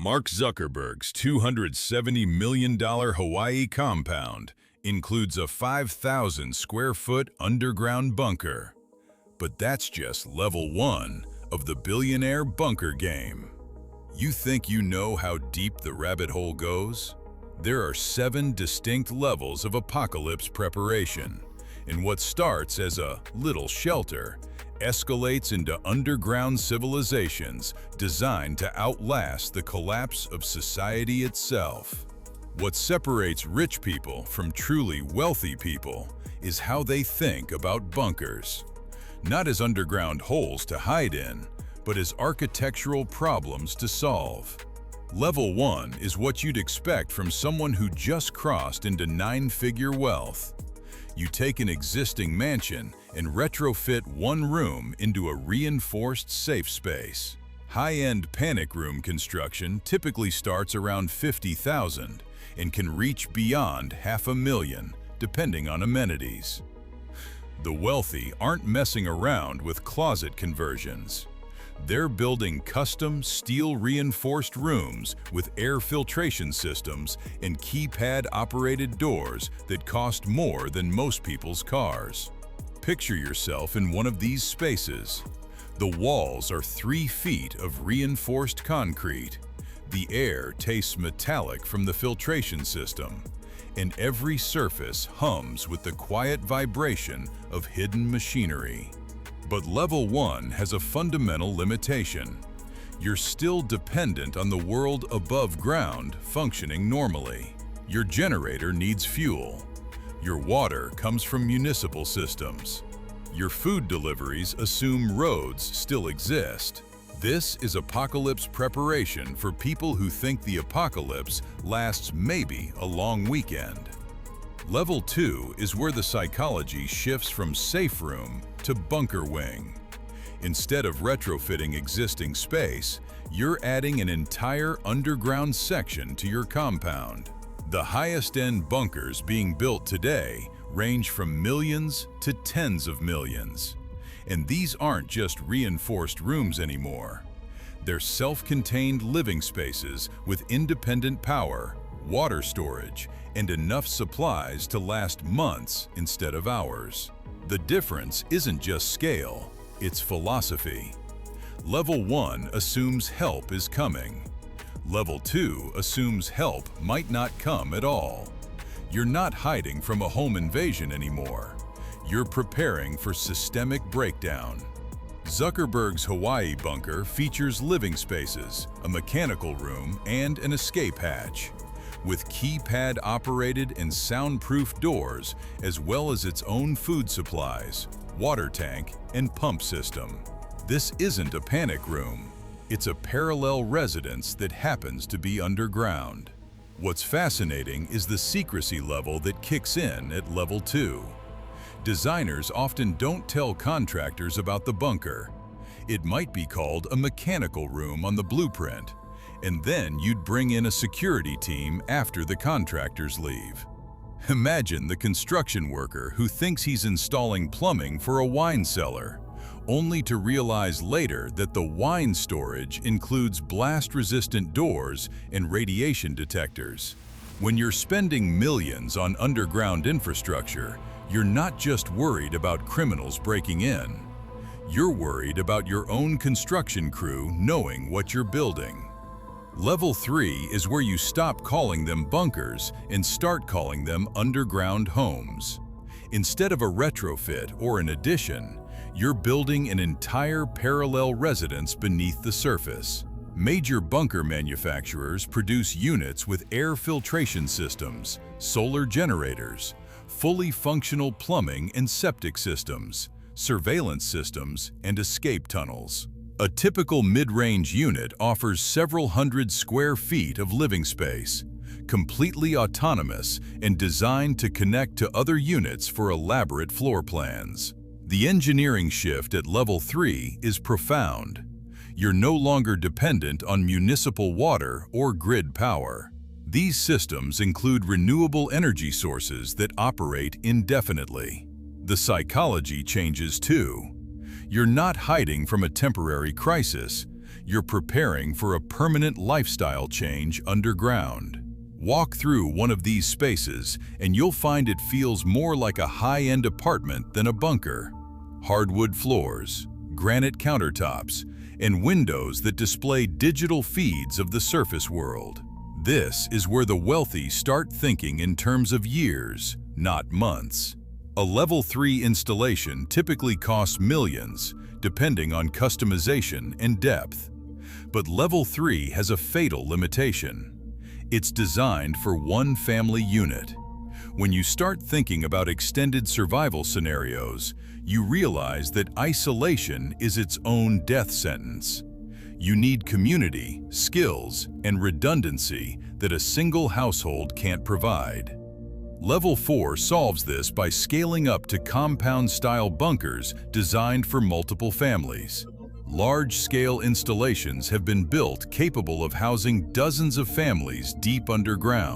Mark Zuckerberg's $270 million Hawaii compound includes a 5,000 square foot underground bunker. But that's just level 1 of the billionaire bunker game. You think you know how deep the rabbit hole goes? There are 7 distinct levels of apocalypse preparation, and what starts as a little shelter escalates into underground civilizations designed to outlast the collapse of society itself. What separates rich people from truly wealthy people is how they think about bunkers. Not as underground holes to hide in, but as architectural problems to solve. Level 1 is what you'd expect from someone who just crossed into 9-figure wealth. You take an existing mansion and retrofit one room into a reinforced safe space. High-end panic room construction typically starts around $50,000 and can reach beyond $500,000, depending on amenities. The wealthy aren't messing around with closet conversions. They're building custom steel-reinforced rooms with air filtration systems and keypad-operated doors that cost more than most people's cars. Picture yourself in one of these spaces. The walls are 3 feet of reinforced concrete. The air tastes metallic from the filtration system, and every surface hums with the quiet vibration of hidden machinery. But level 1 has a fundamental limitation. You're still dependent on the world above ground functioning normally. Your generator needs fuel. Your water comes from municipal systems. Your food deliveries assume roads still exist. This is apocalypse preparation for people who think the apocalypse lasts maybe a long weekend. Level 2 is where the psychology shifts from safe room to bunker wing. Instead of retrofitting existing space, you're adding an entire underground section to your compound. The highest-end bunkers being built today range from millions to tens of millions. And these aren't just reinforced rooms anymore. They're self-contained living spaces with independent power, water storage, and enough supplies to last months instead of hours. The difference isn't just scale, it's philosophy. Level 1 assumes help is coming. Level 2 assumes help might not come at all. You're not hiding from a home invasion anymore. You're preparing for systemic breakdown. Zuckerberg's Hawaii bunker features living spaces, a mechanical room, and an escape hatch, with keypad-operated and soundproof doors, as well as its own food supplies, water tank, and pump system. This isn't a panic room. It's a parallel residence that happens to be underground. What's fascinating is the secrecy level that kicks in at level 2. Designers often don't tell contractors about the bunker. It might be called a mechanical room on the blueprint, and then you'd bring in a security team after the contractors leave. Imagine the construction worker who thinks he's installing plumbing for a wine cellar, only to realize later that the wine storage includes blast-resistant doors and radiation detectors. When you're spending millions on underground infrastructure, you're not just worried about criminals breaking in. You're worried about your own construction crew knowing what you're building. Level 3 is where you stop calling them bunkers and start calling them underground homes. Instead of a retrofit or an addition, you're building an entire parallel residence beneath the surface. Major bunker manufacturers produce units with air filtration systems, solar generators, fully functional plumbing and septic systems, surveillance systems, and escape tunnels. A typical mid-range unit offers several hundred square feet of living space, completely autonomous and designed to connect to other units for elaborate floor plans. The engineering shift at level 3 is profound. You're no longer dependent on municipal water or grid power. These systems include renewable energy sources that operate indefinitely. The psychology changes too. You're not hiding from a temporary crisis. you're preparing for a permanent lifestyle change underground. Walk through one of these spaces and you'll find it feels more like a high-end apartment than a bunker. Hardwood floors, granite countertops, and windows that display digital feeds of the surface world. This is where the wealthy start thinking in terms of years, not months. A Level 3 installation typically costs millions, depending on customization and depth. But Level 3 has a fatal limitation. It's designed for one family unit. When you start thinking about extended survival scenarios, you realize that isolation is its own death sentence. You need community, skills, and redundancy that a single household can't provide. Level 4 solves this by scaling up to compound-style bunkers designed for multiple families. Large-scale installations have been built capable of housing dozens of families deep underground.